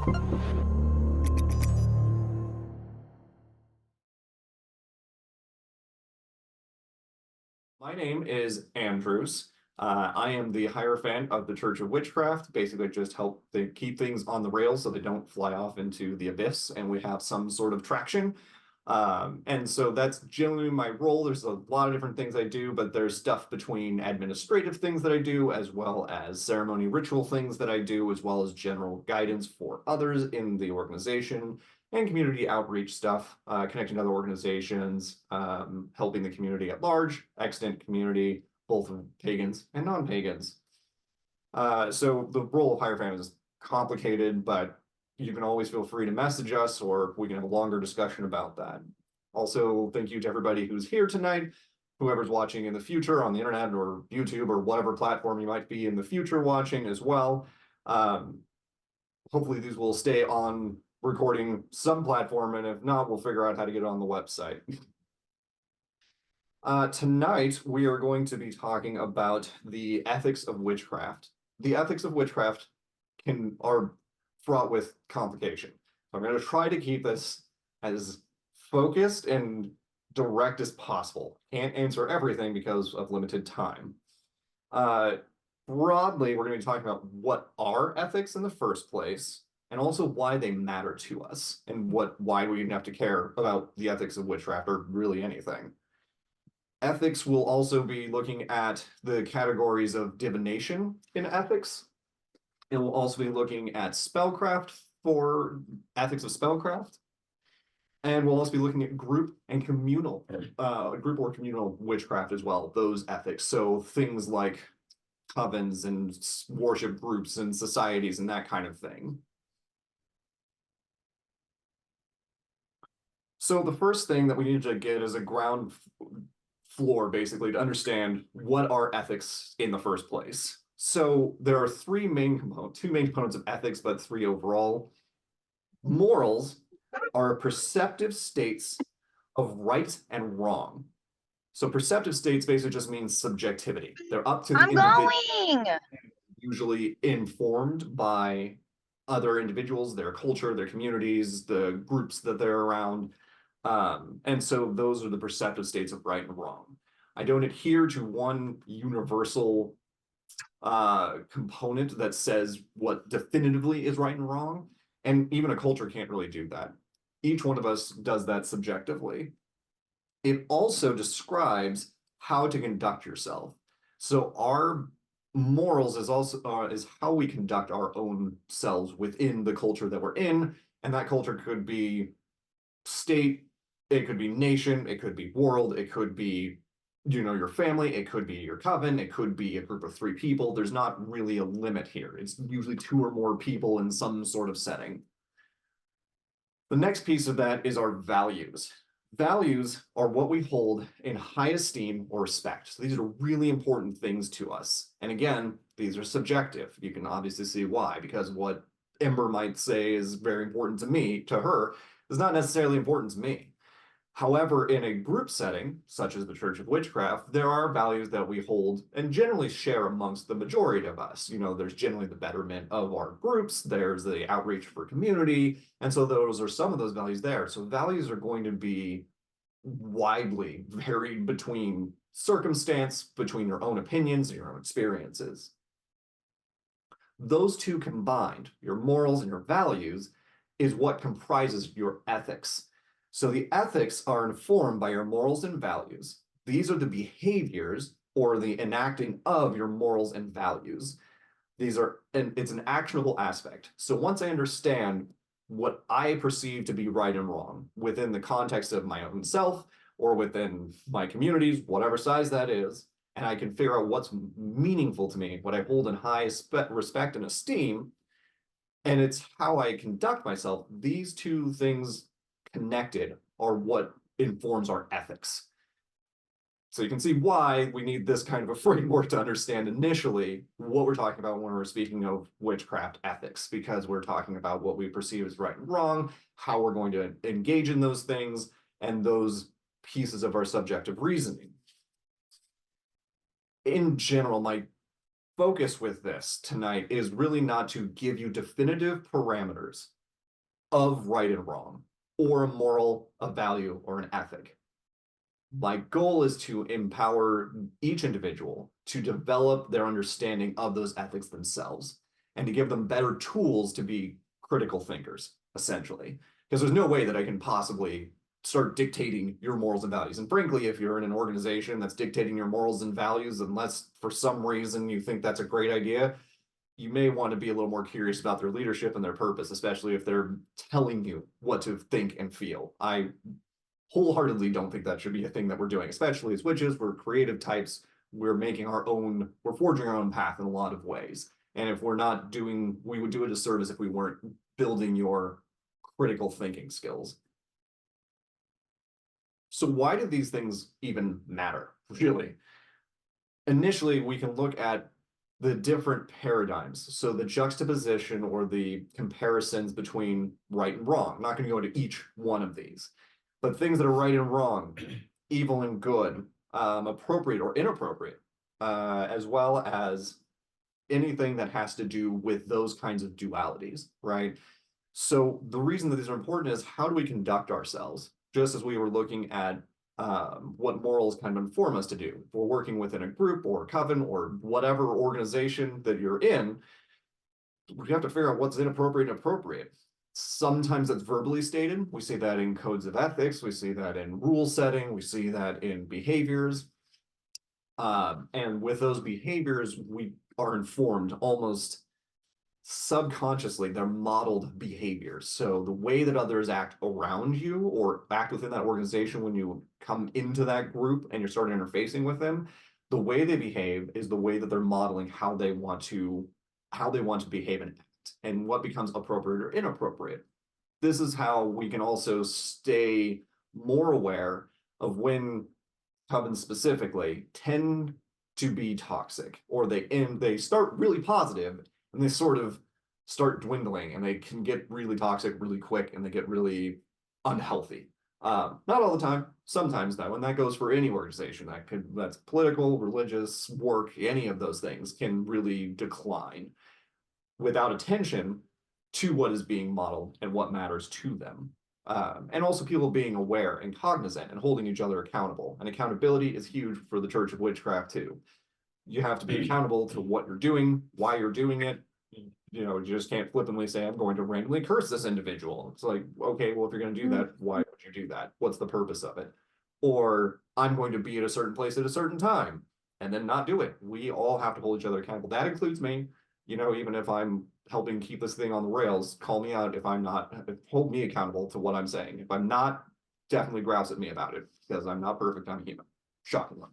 My name is Andrews. I am the Hierophant of the Church of Witchcraft. Basically, just help keep things on the rails so they don't fly off into the abyss and we have some sort of traction. And so that's generally my role. There's a lot of different things I do, but there's stuff between administrative things that I do, as well as ceremony ritual things that I do, as well as general guidance for others in the organization and community outreach stuff, connecting to other organizations, helping the community at large, extant community, both pagans and non-pagans. So the role of Hierophant is complicated, but you can always feel free to message us or we can have a longer discussion about that. Also, thank you to everybody who's here tonight, whoever's watching in the future on the internet or YouTube or whatever platform you might be in the future watching as well. Hopefully these will stay on recording some platform, and if not, we'll figure out how to get it on the website. Tonight, we are going to be talking about the ethics of witchcraft. The ethics of witchcraft are fraught with complication. So I'm going to try to keep this as focused and direct as possible. Can't answer everything because of limited time. Broadly, we're going to be talking about what are ethics in the first place, and also why they matter to us, and why we even have to care about the ethics of witchcraft, or really anything. Ethics will also be looking at the categories of divination in ethics. It will also be looking at spellcraft for ethics of spellcraft. And we'll also be looking at group and communal, group or communal witchcraft as well, those ethics. So things like covens and worship groups and societies and that kind of thing. So the first thing that we need to get is a ground floor, basically, to understand what are ethics in the first place. So there are two main components of ethics, but three overall. Morals are perceptive states of right and wrong. So perceptive states basically just means subjectivity. They're up to the individual, usually informed by other individuals, their culture, their communities, the groups that they're around. And so those are the perceptive states of right and wrong. I don't adhere to one universal component that says what definitively is right and wrong. And even a culture can't really do that. Each one of us does that subjectively. It also describes how to conduct yourself. So our morals is also is how we conduct our own selves within the culture that we're in. And that culture could be state, it could be nation, it could be world, it could be, your family, it could be your coven, it could be a group of 3 people. There's not really a limit here. It's usually 2 or more people in some sort of setting. The next piece of that is our values. Values are what we hold in high esteem or respect. So these are really important things to us. And again, these are subjective. You can obviously see why, because what Ember might say is very important to her, is not necessarily important to me. However, in a group setting, such as the Church of Witchcraft, there are values that we hold and generally share amongst the majority of us. There's generally the betterment of our groups, there's the outreach for community, and so those are some of those values there. So values are going to be widely varied between circumstance, between your own opinions and your own experiences. Those two combined, your morals and your values, is what comprises your ethics. So the ethics are informed by your morals and values. These are the behaviors or the enacting of your morals and values. It's an actionable aspect. So once I understand what I perceive to be right and wrong within the context of my own self or within my communities, whatever size that is, and I can figure out what's meaningful to me, what I hold in high respect and esteem, and it's how I conduct myself, these two things connected are what informs our ethics. So you can see why we need this kind of a framework to understand initially what we're talking about when we're speaking of witchcraft ethics, because we're talking about what we perceive as right and wrong, how we're going to engage in those things, and those pieces of our subjective reasoning. In general, my focus with this tonight is really not to give you definitive parameters of right and wrong, or a moral, a value, or an ethic. My goal is to empower each individual to develop their understanding of those ethics themselves and to give them better tools to be critical thinkers, essentially. Because there's no way that I can possibly start dictating your morals and values. And frankly, if you're in an organization that's dictating your morals and values, unless for some reason you think that's a great idea, you may want to be a little more curious about their leadership and their purpose, especially if they're telling you what to think and feel. I wholeheartedly don't think that should be a thing that we're doing, especially as witches. We're creative types. We're forging our own path in a lot of ways. And if we're not doing, we would do a disservice if we weren't building your critical thinking skills. So why do these things even matter, really? Initially, we can look at the different paradigms. So the juxtaposition or the comparisons between right and wrong. I'm not going to go into each one of these, but things that are right and wrong, evil and good, appropriate or inappropriate, as well as anything that has to do with those kinds of dualities, right? So the reason that these are important is how do we conduct ourselves? Just as we were looking at what morals kind of inform us to do. If we're working within a group or a coven or whatever organization that you're in, we have to figure out what's inappropriate and appropriate. Sometimes it's verbally stated. We see that in codes of ethics. We see that in rule setting. We see that in behaviors. And with those behaviors, we are informed almost subconsciously. They're modeled behaviors. So the way that others act around you or act within that organization when you come into that group and you're starting interfacing with them, the way they behave is the way that they're modeling how they want to behave and act and what becomes appropriate or inappropriate. This is how we can also stay more aware of when covens specifically tend to be toxic, or they start really positive and they sort of start dwindling and they can get really toxic really quick and they get really unhealthy. Not all the time, sometimes though, and that goes for any organization. That's political, religious, work, any of those things can really decline without attention to what is being modeled and what matters to them. And also people being aware and cognizant and holding each other accountable. And accountability is huge for the Church of Witchcraft too. You have to be accountable to what you're doing, why you're doing it. You just can't flippantly say, I'm going to randomly curse this individual. It's like, okay, well, if you're going to do that, why would you do that? What's the purpose of it? Or I'm going to be at a certain place at a certain time and then not do it. We all have to hold each other accountable. That includes me. Even if I'm helping keep this thing on the rails, call me out if I'm not, hold me accountable to what I'm saying. If I'm not, definitely grouse at me about it because I'm not perfect, I'm human. Shockingly.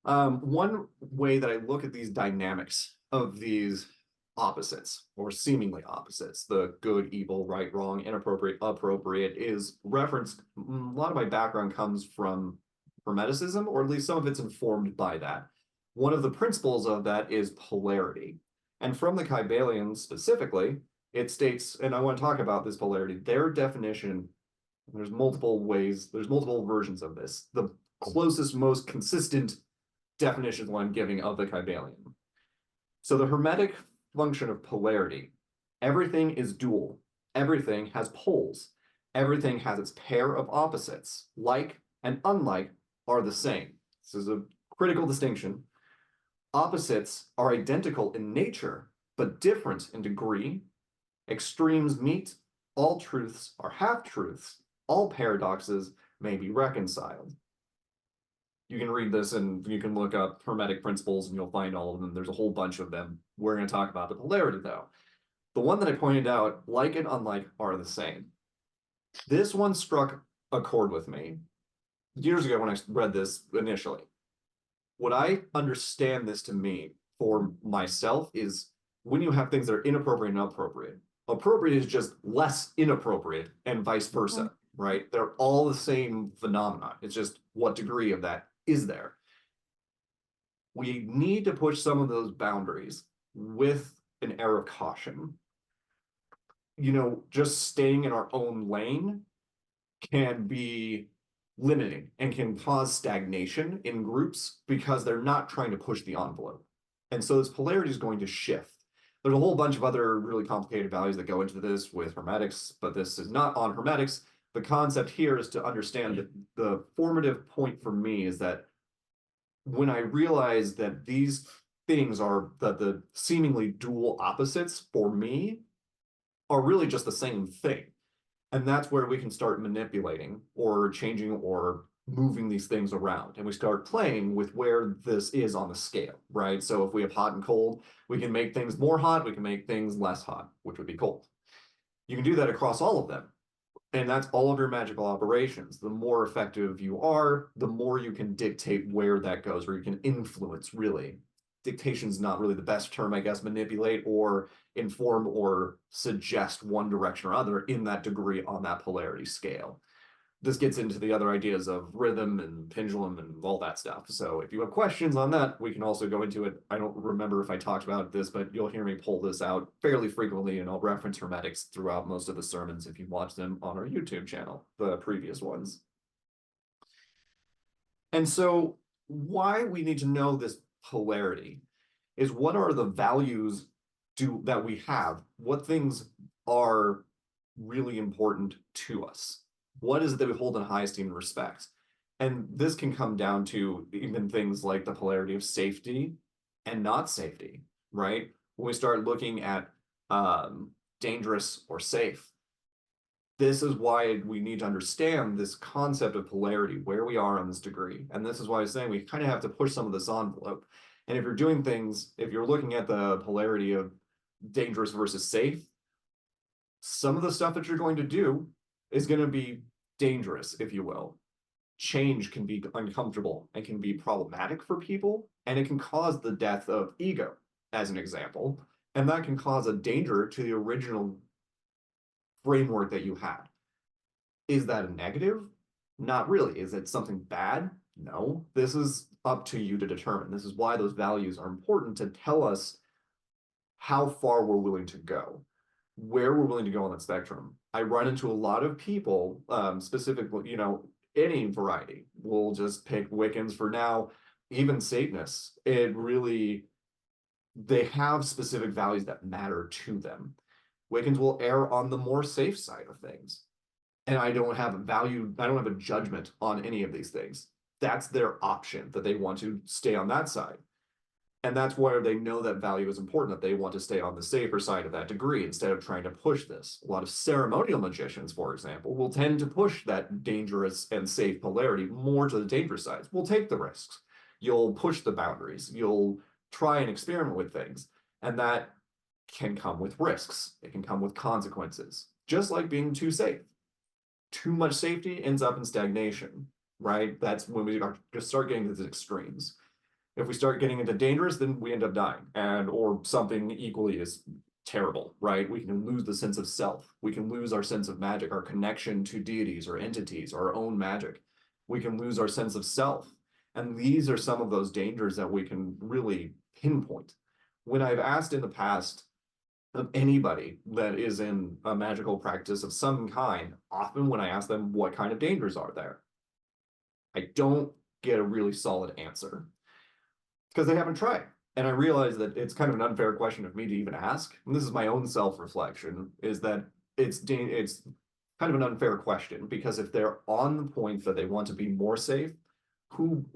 One way that I look at these dynamics of these opposites or seemingly opposites, the good, evil, right, wrong, inappropriate, appropriate, is referenced. A lot of my background comes from Hermeticism, or at least some of it's informed by that. One of the principles of that is polarity. And from the Kybalians specifically, it states, and I want to talk about this polarity, their definition, there's multiple ways, there's multiple versions of this. The closest, most consistent definition is one I'm giving of the Kybalion. So the Hermetic function of polarity, everything is dual. Everything has poles. Everything has its pair of opposites. Like and unlike are the same. This is a critical distinction. Opposites are identical in nature, but different in degree. Extremes meet. All truths are half-truths. All paradoxes may be reconciled. You can read this and you can look up Hermetic principles and you'll find all of them. There's a whole bunch of them. We're going to talk about the polarity though. The one that I pointed out, like and unlike, are the same. This one struck a chord with me years ago when I read this initially. What I understand this to mean for myself is when you have things that are inappropriate and appropriate. Appropriate is just less inappropriate and vice versa, right? They're all the same phenomena. It's just what degree of that is there. We need to push some of those boundaries with an air of caution. Just staying in our own lane can be limiting and can cause stagnation in groups because they're not trying to push the envelope. And so this polarity is going to shift. There's a whole bunch of other really complicated values that go into this with hermetics, but this is not on hermetics. The concept here is to understand that the formative point for me is that when I realize that these things are the seemingly dual opposites for me are really just the same thing. And that's where we can start manipulating or changing or moving these things around. And we start playing with where this is on the scale, right? So if we have hot and cold, we can make things more hot, we can make things less hot, which would be cold. You can do that across all of them. And that's all of your magical operations. The more effective you are, the more you can dictate where that goes, where you can influence, really. Dictation is not really the best term, I guess, manipulate or inform or suggest one direction or other in that degree on that polarity scale. This gets into the other ideas of rhythm and pendulum and all that stuff. So if you have questions on that, we can also go into it. I don't remember if I talked about this, but you'll hear me pull this out fairly frequently, and I'll reference hermetics throughout most of the sermons if you watch them on our YouTube channel, the previous ones. And so why we need to know this polarity is what are the values that we have? What things are really important to us? What is it that we hold in high esteem and respect? And this can come down to even things like the polarity of safety and not safety, right? When we start looking at dangerous or safe, this is why we need to understand this concept of polarity, where we are on this degree. And this is why I was saying we kind of have to push some of this envelope. And if you're doing things, if you're looking at the polarity of dangerous versus safe, some of the stuff that you're going to do is going to be dangerous, if you will. Change can be uncomfortable and can be problematic for people, and it can cause the death of ego, as an example. And that can cause a danger to the original framework that you had. Is that a negative? Not really. Is it something bad? No. This is up to you to determine. This is why those values are important to tell us how far we're willing to go, where we're willing to go on that spectrum. I run into a lot of people, specifically, any variety. We'll just pick Wiccans for now, even Satanists. They have specific values that matter to them. Wiccans will err on the more safe side of things. And I don't have a judgment on any of these things. That's their option, that they want to stay on that side. And that's where they know that value is important, that they want to stay on the safer side of that degree instead of trying to push this. A lot of ceremonial magicians, for example, will tend to push that dangerous and safe polarity more to the dangerous sides. We'll take the risks. You'll push the boundaries. You'll try and experiment with things. And that can come with risks. It can come with consequences, just like being too safe. Too much safety ends up in stagnation, right? That's when we just start getting to the extremes. If we start getting into dangerous, then we end up dying, or something equally as terrible, right? We can lose the sense of self. We can lose our sense of magic, our connection to deities or entities, our own magic. We can lose our sense of self. And these are some of those dangers that we can really pinpoint. When I've asked in the past of anybody that is in a magical practice of some kind, often when I ask them what kind of dangers are there, I don't get a really solid answer, because they haven't tried. And I realize that it's kind of an unfair question of me to even ask. And this is my own self-reflection, is that it's kind of an unfair question, because if they're on the point that they want to be more safe,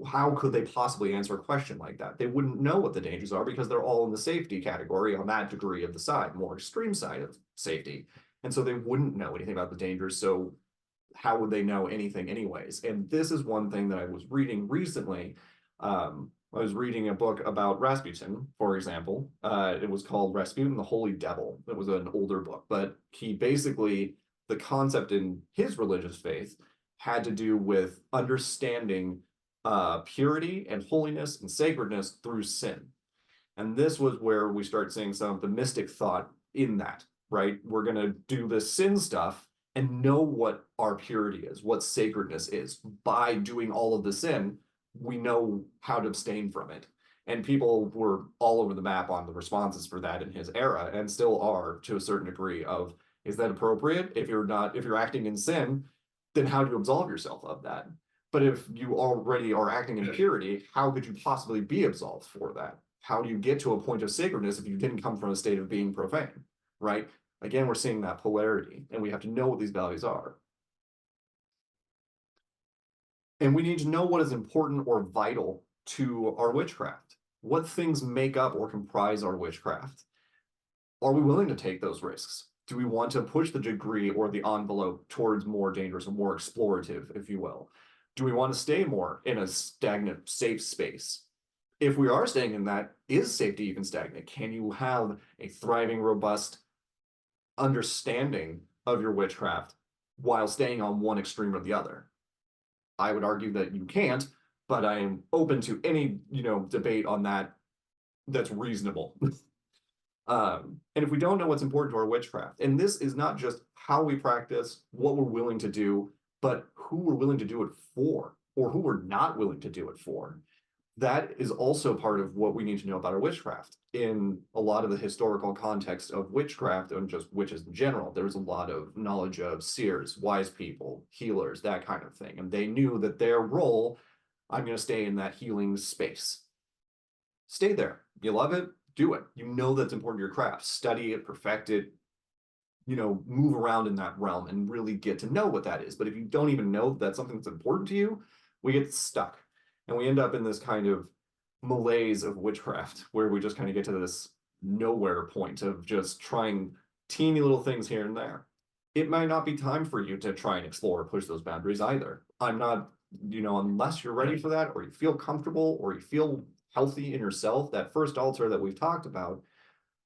how could they possibly answer a question like that? They wouldn't know what the dangers are, because they're all in the safety category on that degree of the side, more extreme side of safety. And so they wouldn't know anything about the dangers. So how would they know anything anyways? And this is one thing that I was reading recently. I was reading a book about Rasputin, for example. It was called Rasputin, the Holy Devil. It was an older book, but the concept in his religious faith had to do with understanding purity and holiness and sacredness through sin. And this was where we start seeing some of the mystic thought in that, right? We're going to do this sin stuff and know what our purity is, what sacredness is. By doing all of the sin, we know how to abstain from it. And people were all over the map on the responses for that in his era, and still are to a certain degree of, is that appropriate? If you're acting in sin, then how do you absolve yourself of that? But if you already are acting in purity, how could you possibly be absolved for that? how do you get to a point of sacredness if you didn't come from a state of being profane, right? Again, we're seeing that polarity, and we have to know what these values are. And we need to know what is important or vital to our witchcraft. What things make up or comprise our witchcraft? Are we willing to take those risks? Do we want to push the degree or the envelope towards more dangerous or more explorative, if you will? Do we want to stay more in a stagnant, safe space? If we are staying in that, is safety even stagnant? Can you have a thriving, robust understanding of your witchcraft while staying on one extreme or the other? I would argue that you can't, but I am open to any, debate on that that's reasonable. And if we don't know what's important to our witchcraft, and this is not just how we practice, what we're willing to do, but who we're willing to do it for, or who we're not willing to do it for. That is also part of what we need to know about our witchcraft. In a lot of the historical context of witchcraft and just witches in general, there was a lot of knowledge of seers, wise people, healers, that kind of thing. And they knew that their role, I'm going to stay in that healing space. Stay there. You love it, do it. You know that's important to your craft. Study it, perfect it, move around in that realm and really get to know what that is. But if you don't even know that's something that's important to you, we get stuck. And we end up in this kind of malaise of witchcraft where we just kind of get to this nowhere point of just trying teeny little things here and there. It might not be time for you to try and explore or push those boundaries either. I'm not, unless you're ready for that, or you feel comfortable, or you feel healthy in yourself, that first altar that we've talked about,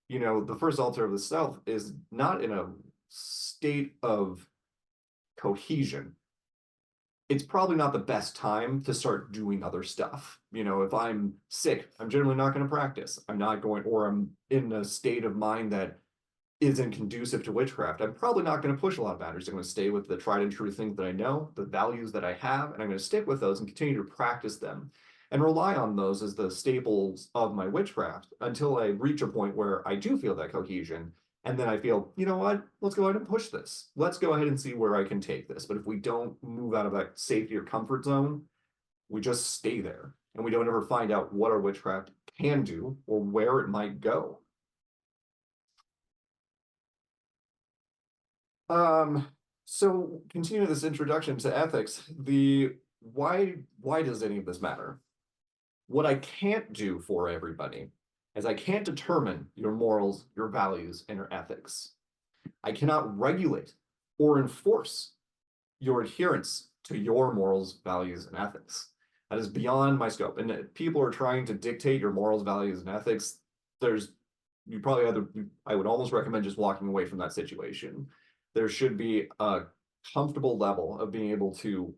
the first altar of the self is not in a state of cohesion. It's probably not the best time to start doing other stuff. If I'm sick, I'm generally not going to practice. I'm not going, or I'm in a state of mind that isn't conducive to witchcraft. I'm probably not going to push a lot of boundaries. I'm going to stay with the tried and true things that I know, the values that I have, and I'm going to stick with those and continue to practice them and rely on those as the staples of my witchcraft until I reach a point where I do feel that cohesion. And then I feel, you know what, let's go ahead and push this. Let's go ahead and see where I can take this. But if we don't move out of that safety or comfort zone, we just stay there and we don't ever find out what our witchcraft can do or where it might go. So continue this introduction to ethics, why does any of this matter? What I can't do for everybody is I can't determine your morals, your values, and your ethics. I cannot regulate or enforce your adherence to your morals, values, and ethics. That is beyond my scope. And if people are trying to dictate your morals, values, and ethics, I would almost recommend just walking away from that situation. There should be a comfortable level of being able to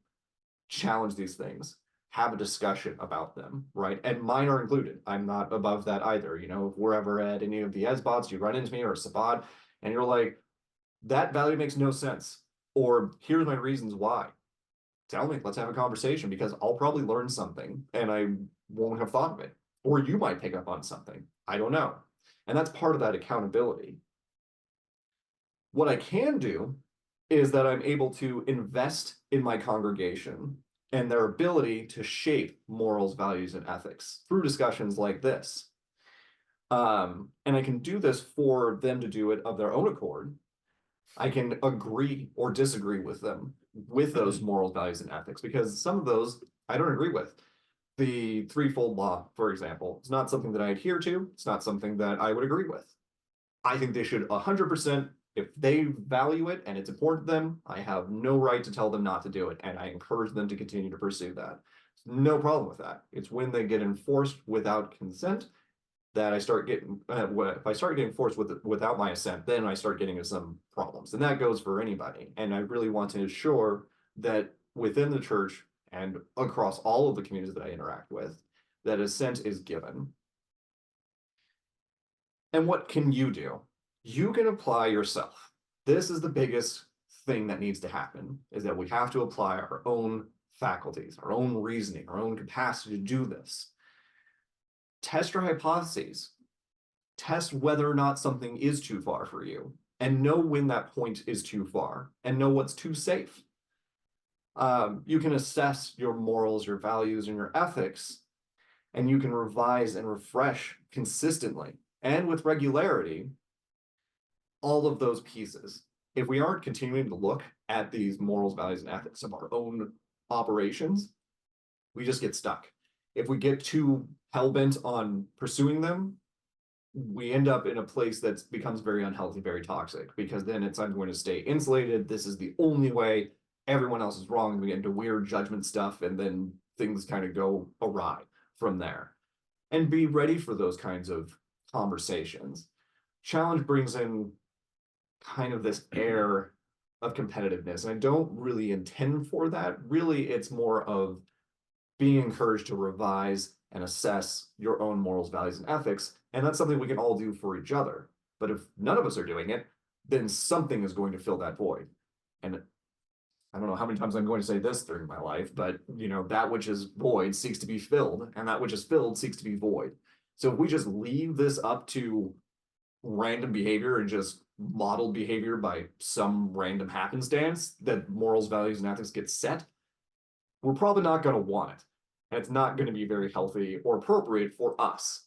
challenge these things, have a discussion about them, right? And mine are included. I'm not above that either. If we're ever at any of the SBOTs, you run into me or Sabbat, and you're like, that value makes no sense, or here's my reasons why. Tell me, let's have a conversation, because I'll probably learn something and I won't have thought of it. Or you might pick up on something. I don't know. And that's part of that accountability. What I can do is that I'm able to invest in my congregation and their ability to shape morals, values, and ethics through discussions like this. And I can do this for them to do it of their own accord. I can agree or disagree with them with those morals, values, and ethics, because some of those I don't agree with. The threefold law, for example, is not something that I adhere to. It's not something that I would agree with. I think they should 100%, if they value it and it's important to them, I have no right to tell them not to do it. And I encourage them to continue to pursue that. No problem with that. It's when they get enforced without consent that I start getting, if I start getting forced without my assent, then I start getting into some problems. And that goes for anybody. And I really want to ensure that within the church and across all of the communities that I interact with, that assent is given. And what can you do? You can apply yourself. This is the biggest thing that needs to happen, is that we have to apply our own faculties, our own reasoning, our own capacity to do this. Test your hypotheses. Test whether or not something is too far for you, and know when that point is too far, and know what's too safe. You can assess your morals, your values, and your ethics and you can revise and refresh consistently and with regularity all of those pieces. If we aren't continuing to look at these morals, values, and ethics of our own operations, we just get stuck. If we get too hell-bent on pursuing them, we end up in a place that becomes very unhealthy, very toxic, because then it's I'm going to stay insulated. This is the only way. Everyone else is wrong. We get into weird judgment stuff, and then things kind of go awry from there. And be ready for those kinds of conversations. Challenge brings in kind of this air of competitiveness, and I don't really intend for that. Really, it's more of being encouraged to revise and assess your own morals, values, and ethics. And that's something we can all do for each other. But if none of us are doing it, then something is going to fill that void. And I don't know how many times I'm going to say this during my life, but that which is void seeks to be filled, and that which is filled seeks to be void. So if we just leave this up to random behavior and just modeled behavior by some random happenstance that morals, values, and ethics get set, we're probably not going to want it. And it's not going to be very healthy or appropriate for us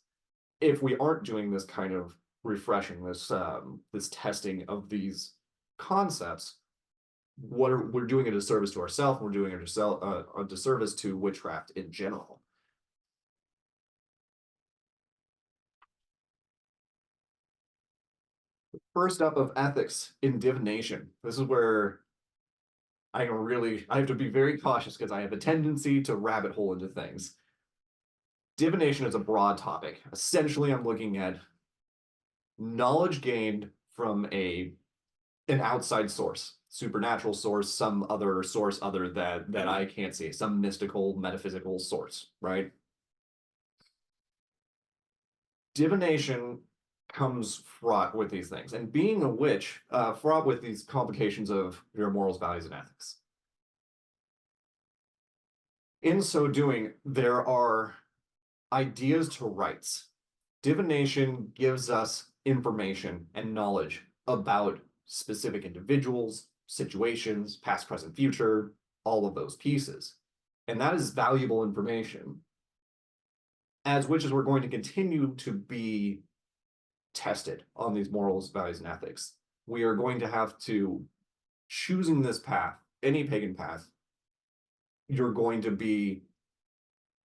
if we aren't doing this kind of refreshing, this testing of these concepts. We're doing a disservice to ourselves. We're doing a disservice to witchcraft in general. First up of ethics in divination. This is where I have to be very cautious because I have a tendency to rabbit hole into things. Divination is a broad topic. Essentially, I'm looking at knowledge gained from an outside source, supernatural source, some other source other that I can't see, some mystical, metaphysical source, right? Divination comes fraught with these things, and being a witch, fraught with these complications of your morals, values, and ethics. In so doing, there are ideas to rights. Divination gives us information and knowledge about specific individuals, situations, past, present, future, all of those pieces. And that is valuable information. As witches, we're going to continue to be tested on these morals, values, and ethics. We are going to have to, choosing this path, any pagan path, you're going to be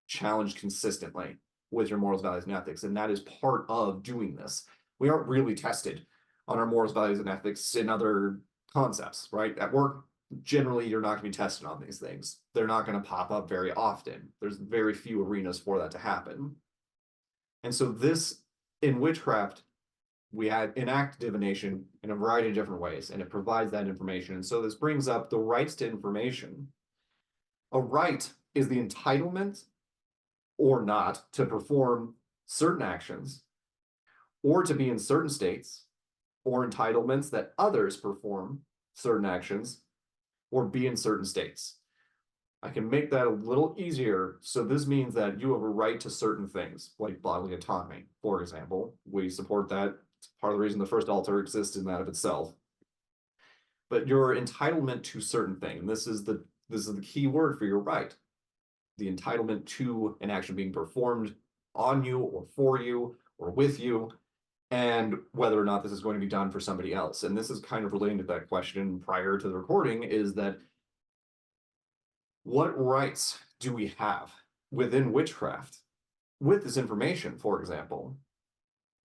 challenged consistently with your morals, values, and ethics. And that is part of doing this. We aren't really tested on our morals, values, and ethics in other concepts, right? At work, generally, you're not going to be tested on these things. They're not going to pop up very often. There's very few arenas for that to happen. And so this, in witchcraft, we enact divination in a variety of different ways, and it provides that information. And so this brings up the rights to information. A right is the entitlement or not to perform certain actions, or to be in certain states, or entitlements that others perform certain actions, or be in certain states. I can make that a little easier. So this means that you have a right to certain things, like bodily autonomy, for example. We support that. It's part of the reason the first altar exists in that of itself. But your entitlement to certain things, and this is the key word for your right. The entitlement to an action being performed on you or for you or with you, and whether or not this is going to be done for somebody else. And this is kind of relating to that question prior to the recording, is that what rights do we have within witchcraft with this information, for example?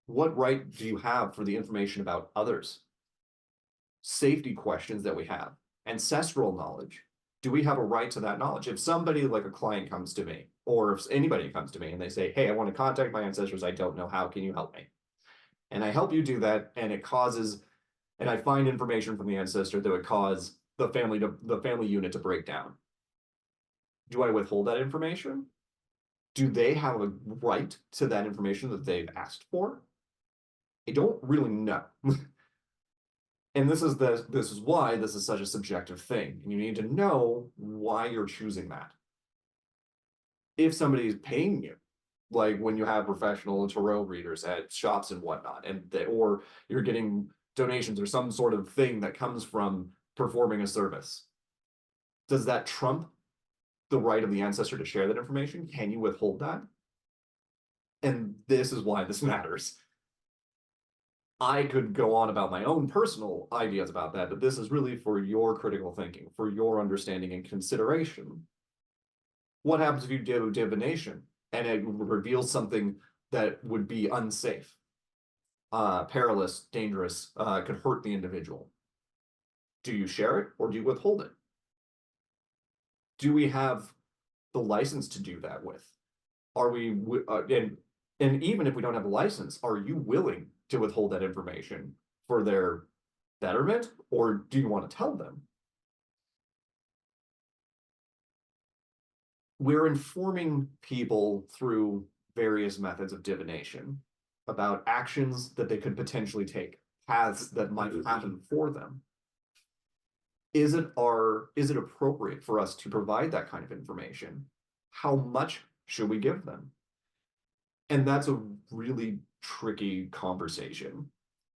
What right do you have for the information about others? Safety questions that we have, ancestral knowledge. Do we have a right to that knowledge? If somebody like a client comes to me, or if anybody comes to me and they say, hey, I want to contact my ancestors, I don't know how, can you help me? And I help you do that, and I find information from the ancestor that would cause the family unit to break down. Do I withhold that information? Do they have a right to that information that they've asked for? I don't really know. And this is why this is such a subjective thing. And you need to know why you're choosing that. If somebody is paying you, like when you have professional tarot readers at shops and whatnot, or you're getting donations or some sort of thing that comes from performing a service, does that trump the right of the ancestor to share that information? Can you withhold that? And this is why this matters. I could go on about my own personal ideas about that, but this is really for your critical thinking, for your understanding and consideration. What happens if you do divination and it reveals something that would be unsafe, perilous, dangerous, could hurt the individual? Do you share it or do you withhold it? Do we have the license to do that with? Are we, and even if we don't have a license, are you willing to withhold that information for their betterment, or do you want to tell them? We're informing people through various methods of divination about actions that they could potentially take, paths that might happen for them. Is it appropriate for us to provide that kind of information? How much should we give them? And that's a really tricky conversation,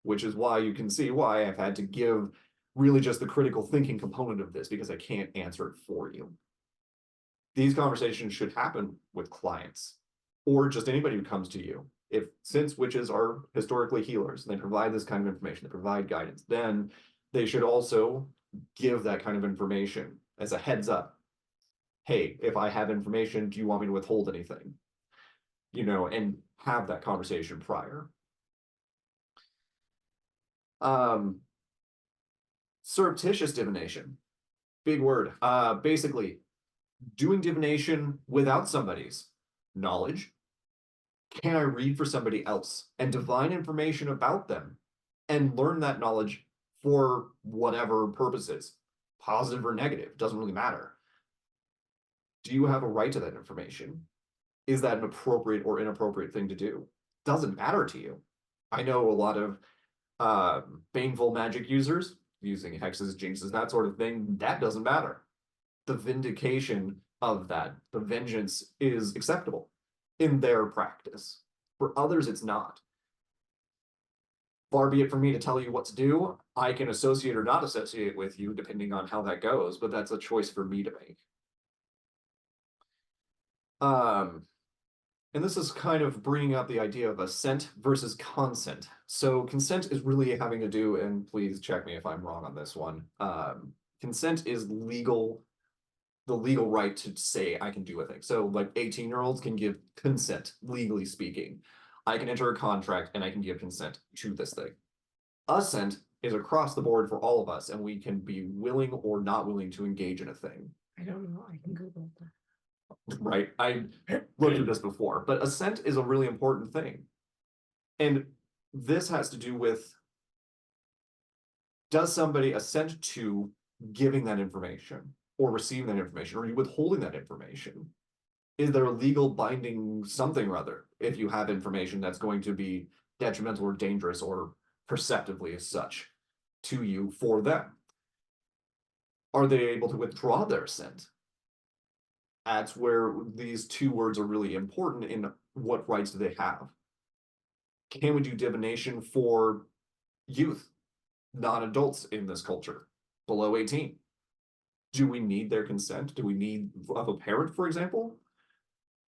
which is why you can see why I've had to give really just the critical thinking component of this, because I can't answer it for you. These conversations should happen with clients or just anybody who comes to you. Since witches are historically healers and they provide this kind of information, they provide guidance, then they should also give that kind of information as a heads up. Hey, if I have information, do you want me to withhold anything? And have that conversation prior. Surreptitious divination, big word. Basically, doing divination without somebody's knowledge. Can I read for somebody else and divine information about them and learn that knowledge for whatever purposes, positive or negative, doesn't really matter. Do you have a right to that information? Is that an appropriate or inappropriate thing to do? Doesn't matter to you. I know a lot of baneful magic users using hexes, jinxes, that sort of thing. That doesn't matter. The vindication of that, the vengeance, is acceptable in their practice. For others, it's not. Far be it for me to tell you what to do. I can associate or not associate with you depending on how that goes, but that's a choice for me to make. And this is kind of bringing up the idea of assent versus consent. So consent is really having to do, and please check me if I'm wrong on this one. Consent is legal, the legal right to say I can do a thing. So like 18-year-olds can give consent, legally speaking. I can enter a contract and I can give consent to this thing. Assent is across the board for all of us, and we can be willing or not willing to engage in a thing. I don't know. I can Google that. Right, I looked at this before, but assent is a really important thing. And this has to do with, does somebody assent to giving that information or receiving that information, or are you withholding that information? Is there a legal binding something or other if you have information that's going to be detrimental or dangerous or perceptively as such to you for them? Are they able to withdraw their assent? That's where these two words are really important in what rights do they have. Can we do divination for youth, non-adults in this culture, below 18? Do we need their consent? Do we need of a parent, for example?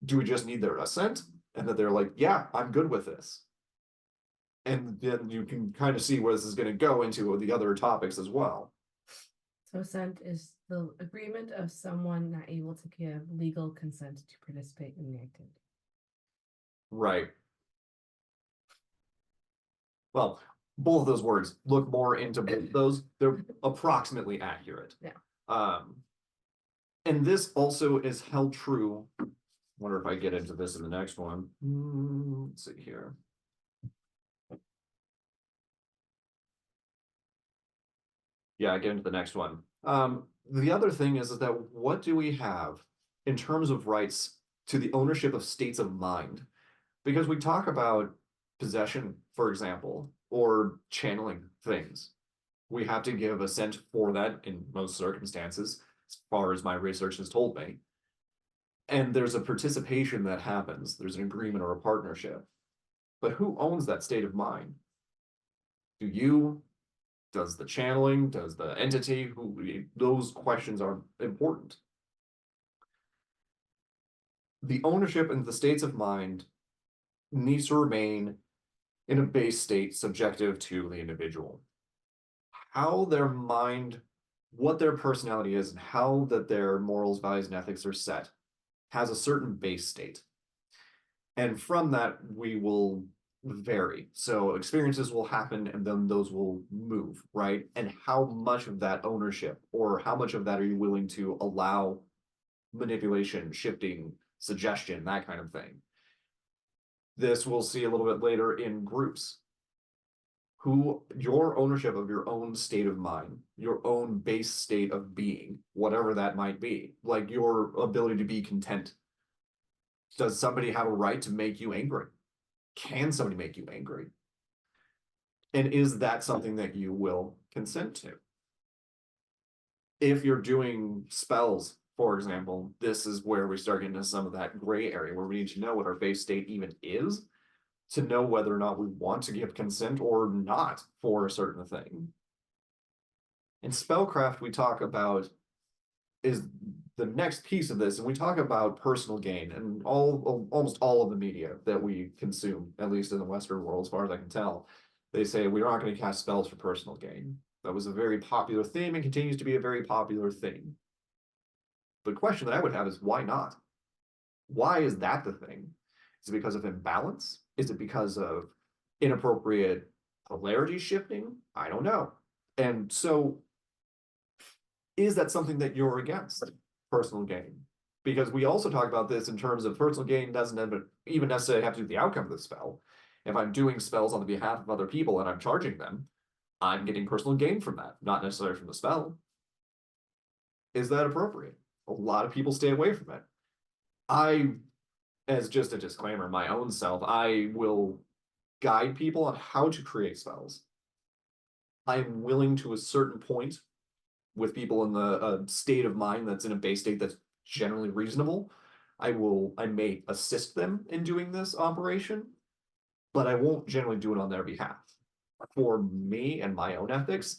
Do we just need their assent? And that they're like, yeah, I'm good with this. And then you can kind of see where this is going to go into the other topics as well. So assent is the agreement of someone not able to give legal consent to participate in the activity. Right. Well, both of those words look more into both those. They're approximately accurate. Yeah. And this also is held true. I wonder if I get into this in the next one. Let's see here. Yeah, I get into the next one. The other thing is that what do we have in terms of rights to the ownership of states of mind? Because we talk about possession, for example, or channeling things. We have to give assent for that in most circumstances, as far as my research has told me. And there's a participation that happens. There's an agreement or a partnership. But who owns that state of mind? Do you? Does the channeling? Does the entity? Those questions are important. The ownership and the states of mind needs to remain in a base state subjective to the individual. How their mind, what their personality is, and how that their morals, values, and ethics are set has a certain base state. And from that, we will vary. So experiences will happen and then those will move, right? And how much of that ownership or how much of that are you willing to allow manipulation, shifting, suggestion, that kind of thing? This we'll see a little bit later in groups. Who your ownership of your own state of mind, your own base state of being, whatever that might be, like your ability to be content. Does somebody have a right to make you angry? Can somebody make you angry? And is that something that you will consent to? If you're doing spells, for example, this is where we start getting into some of that gray area where we need to know what our base state even is to know whether or not we want to give consent or not for a certain thing. In spellcraft, we talk about is the next piece of this, and we talk about personal gain and almost all of the media that we consume, at least in the Western world, as far as I can tell. They say we're not going to cast spells for personal gain. That was a very popular theme and continues to be a very popular thing. The question that I would have is why not? Why is that the thing? Is it because of imbalance? Is it because of inappropriate polarity shifting? I don't know. And so is that something that you're against, personal gain? Because we also talk about this in terms of personal gain doesn't even necessarily have to do with the outcome of the spell. If I'm doing spells on the behalf of other people and I'm charging them, I'm getting personal gain from that, not necessarily from the spell. Is that appropriate? A lot of people stay away from it. As just a disclaimer, my own self, I will guide people on how to create spells. I'm willing to a certain point with people in the state of mind that's in a base state that's generally reasonable. I may assist them in doing this operation, but I won't generally do it on their behalf. For me and my own ethics,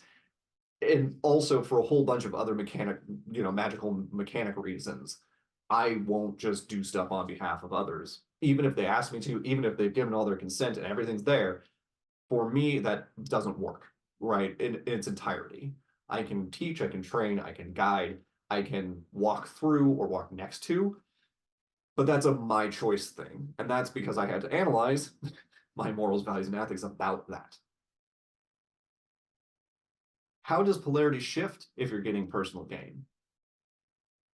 and also for a whole bunch of other magical mechanic reasons, I won't just do stuff on behalf of others. Even if they ask me to, even if they've given all their consent and everything's there, for me, that doesn't work, right? In its entirety. I can teach, I can train, I can guide, I can walk through or walk next to, but that's a my choice thing. And that's because I had to analyze my morals, values, and ethics about that. How does polarity shift if you're getting personal gain?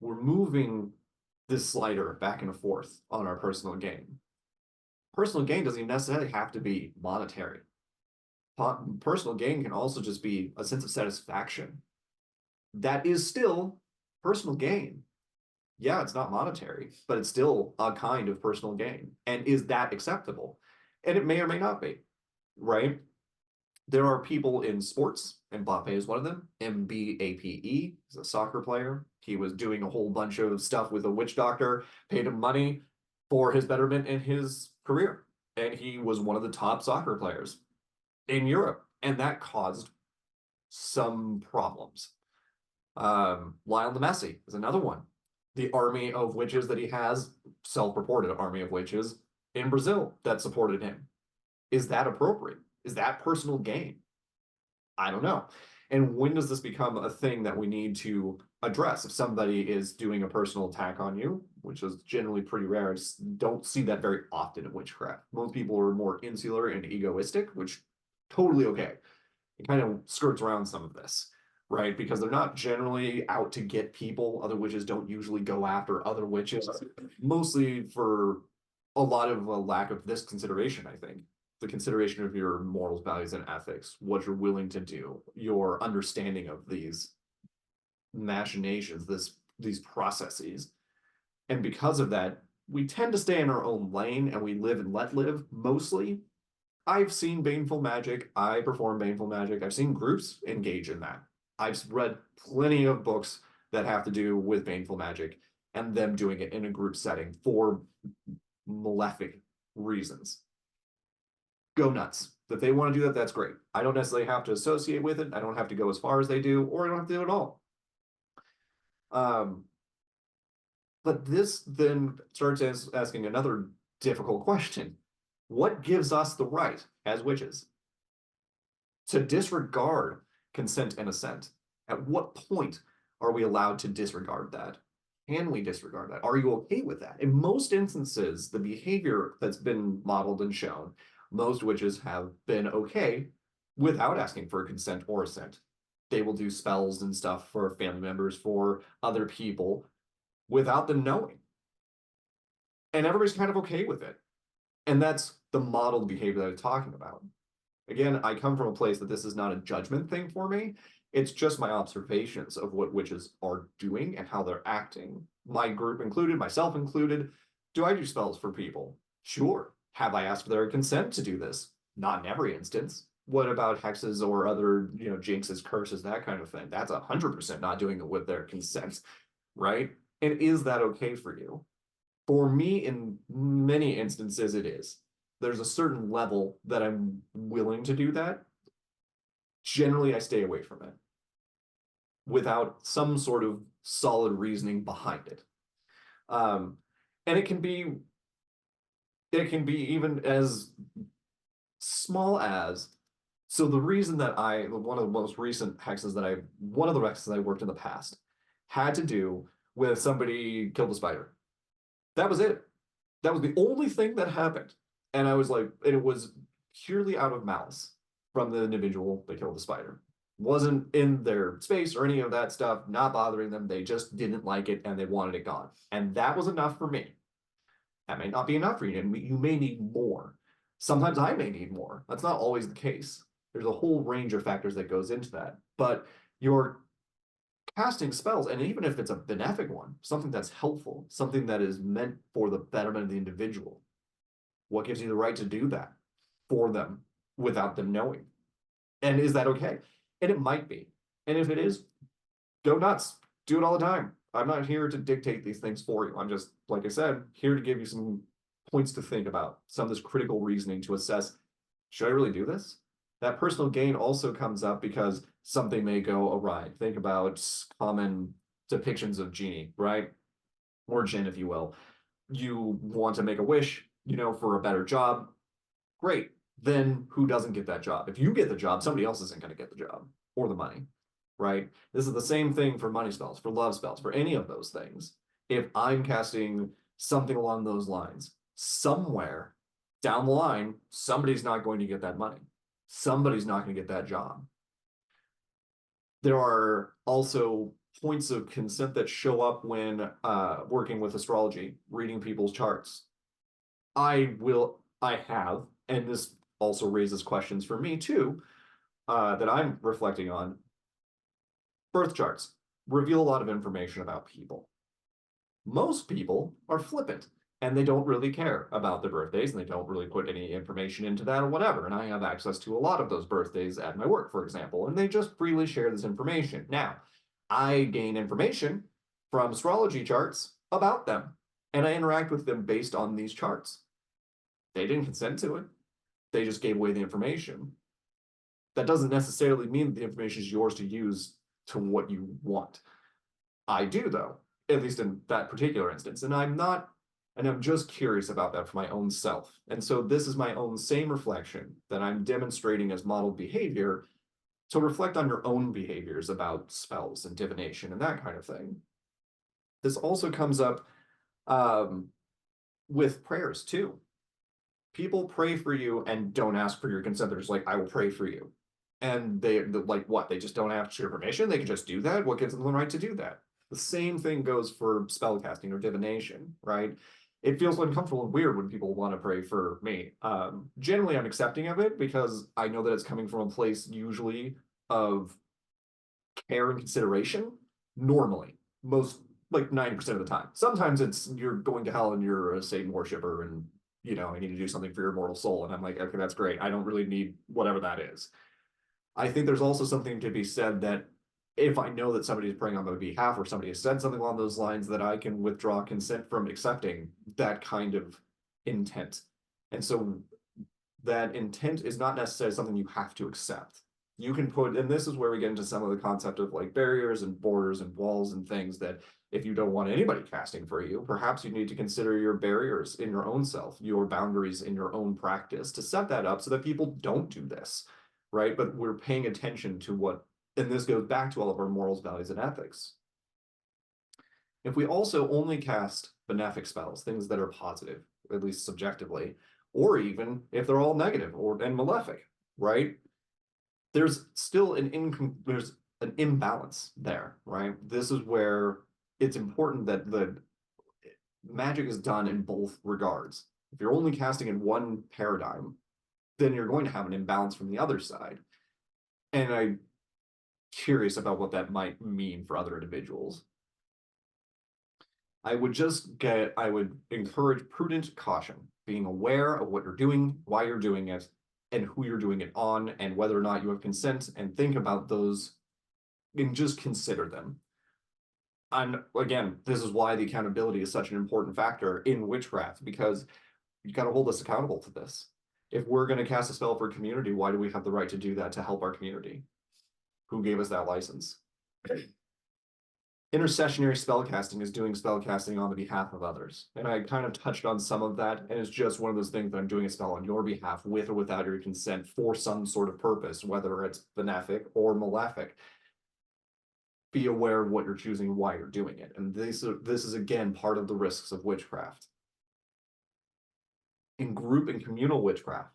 We're moving this slider back and forth on our personal gain. Personal gain doesn't necessarily have to be monetary. Personal gain can also just be a sense of satisfaction. That is still personal gain. Yeah, it's not monetary, but it's still a kind of personal gain. And is that acceptable? And it may or may not be, right? There are people in sports, and Mbappe is one of them. Mbappe is a soccer player. He was doing a whole bunch of stuff with a witch doctor, paid him money for his betterment in his career. And he was one of the top soccer players in Europe. And that caused some problems. Lionel Messi is another one. The army of witches that he has, self-reported army of witches in Brazil that supported him. Is that appropriate? Is that personal gain? I don't know. And when does this become a thing that we need to address? If somebody is doing a personal attack on you, which is generally pretty rare, I just don't see that very often in witchcraft. Most people are more insular and egoistic, which totally okay. It kind of skirts around some of this, right? Because they're not generally out to get people. Other witches don't usually go after other witches, mostly for a lot of a lack of this consideration, I think. The consideration of your morals, values, and ethics, what you're willing to do, your understanding of these machinations, these processes. And because of that, we tend to stay in our own lane and we live and let live mostly. I've seen baneful magic. I perform baneful magic. I've seen groups engage in that. I've read plenty of books that have to do with baneful magic and them doing it in a group setting for malefic reasons. Go nuts. If they want to do that, that's great. I don't necessarily have to associate with it. I don't have to go as far as they do, or I don't have to do it at all. But this then starts asking another difficult question. What gives us the right as witches to disregard consent and assent? At what point are we allowed to disregard that? Can we disregard that? Are you okay with that? In most instances, the behavior that's been modeled and shown, most witches have been okay without asking for consent or assent. They will do spells and stuff for family members, for other people, without them knowing. And everybody's kind of okay with it. And that's the modeled behavior that I'm talking about. Again, I come from a place that this is not a judgment thing for me. It's just my observations of what witches are doing and how they're acting. My group included, myself included. Do I do spells for people? Sure. Have I asked for their consent to do this? Not in every instance. What about hexes or other, jinxes, curses, that kind of thing? That's 100% not doing it with their consent, right? And is that okay for you? For me, in many instances, it is. There's a certain level that I'm willing to do that. Generally, I stay away from it without some sort of solid reasoning behind it. And it can be even as small as, so the reason that one of the most recent hexes that one of the hexes I worked in the past had to do with somebody killed a spider. That was it. That was the only thing that happened. And I was like, and it was purely out of malice from the individual that killed the spider. Wasn't in their space or any of that stuff, not bothering them. They just didn't like it and they wanted it gone. And that was enough for me. That may not be enough for you, and you may need more. Sometimes I may need more. That's not always the case. There's a whole range of factors that goes into that. But you're casting spells, and even if it's a benefic one, something that's helpful, something that is meant for the betterment of the individual, what gives you the right to do that for them without them knowing? And is that okay? And it might be. And if it is, go nuts. Do it all the time. I'm not here to dictate these things for you. I'm just, like I said, here to give you some points to think about, some of this critical reasoning to assess, should I really do this? That personal gain also comes up because something may go awry. Think about common depictions of genie, right? Or jinn, if you will. You want to make a wish, for a better job. Great. Then who doesn't get that job? If you get the job, somebody else isn't going to get the job or the money, right? This is the same thing for money spells, for love spells, for any of those things. If I'm casting something along those lines, somewhere down the line, somebody's not going to get that money. Somebody's not going to get that job. There are also points of consent that show up when working with astrology, reading people's charts. I have, and this also raises questions for me too, that I'm reflecting on. Birth charts reveal a lot of information about people. Most people are flippant and they don't really care about their birthdays and they don't really put any information into that or whatever. And I have access to a lot of those birthdays at my work, for example, and they just freely share this information. Now, I gain information from astrology charts about them and I interact with them based on these charts. They didn't consent to it. They just gave away the information. That doesn't necessarily mean that the information is yours to use to what you want. I do, though, at least in that particular instance. And I'm just curious about that for my own self. And so this is my own same reflection that I'm demonstrating as modeled behavior to reflect on your own behaviors about spells and divination and that kind of thing. This also comes up with prayers too. People pray for you and don't ask for your consent. They're just like, I will pray for you. And they're like, what? They just don't ask your permission? They can just do that? What gives them the right to do that? The same thing goes for spellcasting or divination, right? It feels uncomfortable and weird when people want to pray for me. Generally, I'm accepting of it because I know that it's coming from a place usually of care and consideration. Normally, most like 90% of the time. Sometimes it's you're going to hell and you're a Satan worshiper and I need to do something for your immortal soul. And I'm like, okay, that's great. I don't really need whatever that is. I think there's also something to be said that if I know that somebody is praying on my behalf or somebody has said something along those lines, that I can withdraw consent from accepting that kind of intent. And so that intent is not necessarily something you have to accept. You can put, and this is where we get into some of the concept of like barriers and borders and walls and things that If you don't want anybody casting for you, perhaps you need to consider your barriers in your own self, your boundaries in your own practice to set that up so that people don't do this, right? But we're paying attention to what, and this goes back to all of our morals, values, and ethics. If we also only cast benefic spells, things that are positive, at least subjectively, or even if they're all negative and malefic, right? There's still there's an imbalance there, right? This is where it's important that the magic is done in both regards. If you're only casting in one paradigm, then you're going to have an imbalance from the other side. And I'm curious about what that might mean for other individuals. I would encourage prudent caution, being aware of what you're doing, why you're doing it, and who you're doing it on, and whether or not you have consent, and think about those and just consider them. And again, this is why the accountability is such an important factor in witchcraft, because you got to hold us accountable to this. If we're going to cast a spell for a community, why do we have the right to do that to help our community? Who gave us that license? Intercessionary spellcasting is doing spellcasting on the behalf of others. And I kind of touched on some of that, and it's just one of those things that I'm doing a spell on your behalf with or without your consent for some sort of purpose, whether it's benefic or malefic. Be aware of what you're choosing, why you're doing it. And this is again part of the risks of witchcraft. In group and communal witchcraft,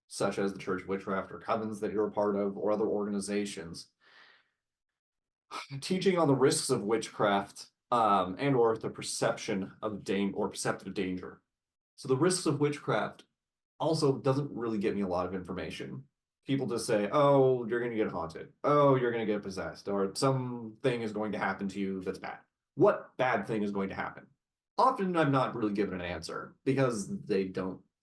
such as the Church of Witchcraft or covens that you're a part of or other organizations, teaching on the risks of witchcraft and or the perception of perceptive danger. So the risks of witchcraft also doesn't really get me a lot of information. People just say, oh, you're going to get haunted. Oh, you're going to get possessed, or something is going to happen to you that's bad. What bad thing is going to happen? Often I'm not really given an answer because they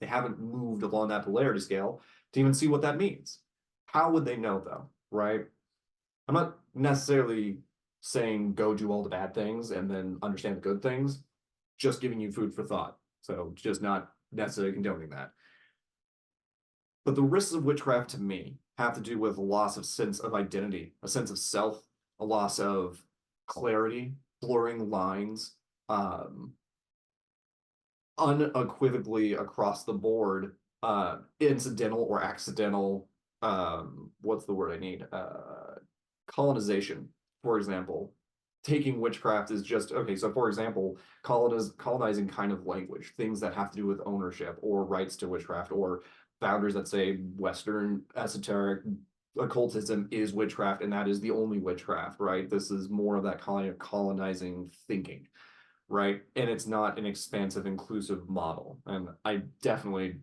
haven't moved along that polarity scale to even see what that means. How would they know though, right? I'm not necessarily saying go do all the bad things and then understand the good things, just giving you food for thought. So just not necessarily condoning that. But the risks of witchcraft to me have to do with a loss of sense of identity, a sense of self, a loss of clarity, blurring lines, unequivocally across the board, incidental or accidental, what's the word I need? Colonization, for example. Taking witchcraft is just, okay, so for example, colonizing kind of language, things that have to do with ownership or rights to witchcraft or boundaries that say Western esoteric occultism is witchcraft and that is the only witchcraft, right? This is more of that kind of colonizing thinking, right? And it's not an expansive, inclusive model. And I definitely,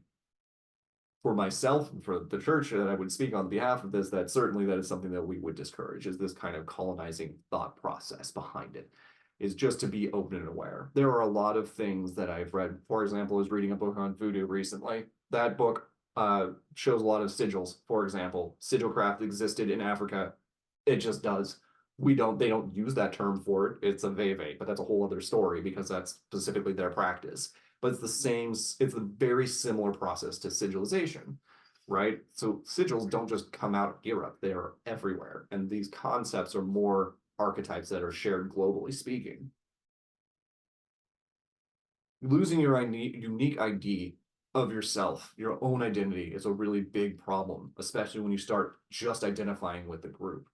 for myself and for the church that I would speak on behalf of this, that certainly that is something that we would discourage, is this kind of colonizing thought process behind it, is just to be open and aware. There are a lot of things that I've read. For example, I was reading a book on voodoo recently. That book shows a lot of sigils, for example. Sigilcraft existed in Africa. It just does. They don't use that term for it. It's a veve, but that's a whole other story because that's specifically their practice. But it's the same, it's a very similar process to sigilization, right? So sigils don't just come out of Europe, they are everywhere. And these concepts are more archetypes that are shared globally speaking. Losing your unique ID of yourself, your own identity, is a really big problem, especially when you start just identifying with the group.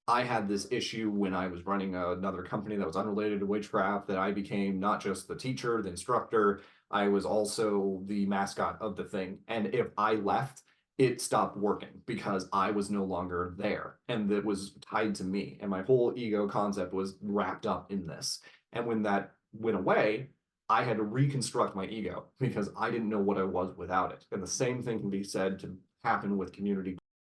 I had this issue when I was running another company that was unrelated to witchcraft, that I became not just the teacher, the instructor, I was also the mascot of the thing. And if I left, it stopped working because I was no longer there. And it was tied to me. And my whole ego concept was wrapped up in this. And when that went away, I had to reconstruct my ego because I didn't know what I was without it. And the same thing can be said to happen with community